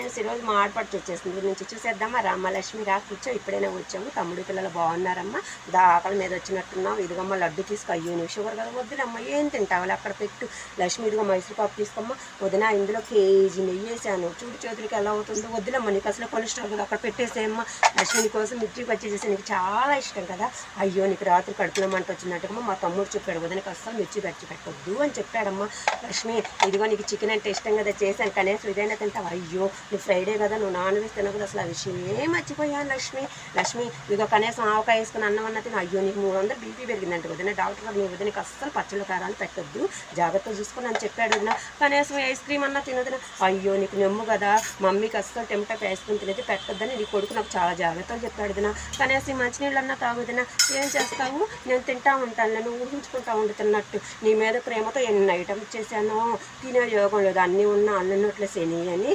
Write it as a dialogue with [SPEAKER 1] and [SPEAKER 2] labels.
[SPEAKER 1] friends ఈరోజు మా ఆడపడుచు వచ్చేసింది నుంచి చూసేద్దామా రామ్మలక్ష్మి రా కూర్చో ఇప్పుడైనా వచ్చాము తమ్ముడు పిల్లలు బాగున్నారమ్మా ఆకలి మీద వచ్చినట్టున్నావు ఇదిగమ్మ లడ్డు తీసుకో అయ్యో నువ్వు షుగర్ కదా వద్దునమ్మా ఏం తింటావు అక్కడ పెట్టు లక్ష్మి ఇదిగో మైసూర్ పాపు తీసుకోమ్మా వదిన ఇందులో కేజీ నెయ్యి వేసాను చూడు చేతులకి ఎలా అవుతుందో వద్దునమ్మా నీకు అసలు కొలెస్ట్రాల్ కదా అక్కడ పెట్టేసేయమ్మా లక్ష్మి కోసం మిర్చి పచ్చి చేసి నీకు చాలా ఇష్టం కదా అయ్యో నీకు రాత్రి కడుపులో మంట వచ్చినట్టుగా మా తమ్ముడు చెప్పాడు వదినకి అస్సలు మిర్చి పచ్చి పెట్టొద్దు అని చెప్పాడమ్మా లక్ష్మి ఇదిగో నీకు చికెన్ అంటే ఇష్టం కదా చేశాను కనీసం ఇదైనా తింటావు అయ్యో నువ్వు ఫ్రైడే కదా నువ్వు నాన్ వెజ్ తినకూడదు అసలు ఆ విషయమే మర్చిపోయాను లక్ష్మి ఇదిగో కనీసం ఆవకాయ వేసుకుని అన్నం అన్న తిన అయ్యో నీకు 300 బీపీ పెరిగిందంట వదిన డాక్టర్ గారు నీ వదినకి అస్సలు పచ్చళ్ళు కారాలు పెట్టొద్దు జాగ్రత్తగా చూసుకుని అని చెప్పాడు వదిన కనీసం ఐస్ క్రీమ్ అన్నా తినదున అయ్యో నీకు నెమ్ము కదా మమ్మీకి అస్సలు టెంపర్ ఐస్ క్రీమ్ తినేది పెట్టొద్దని నీ కొడుకు నాకు చాలా జాగ్రత్తలు చెప్పాడు వదిన కనీసం ఈ మంచినీళ్ళు అన్నా తాగుదిన ఏం చేస్తావు నేను తింటా ఉంటాను నేను ఊహించుకుంటా ఉండుతున్నట్టు నీ మీద ప్రేమతో ఎన్ని ఐటమ్స్ చేశానో తినే యోగం లేదు అన్నీ ఉన్న అన్నట్లు శని అని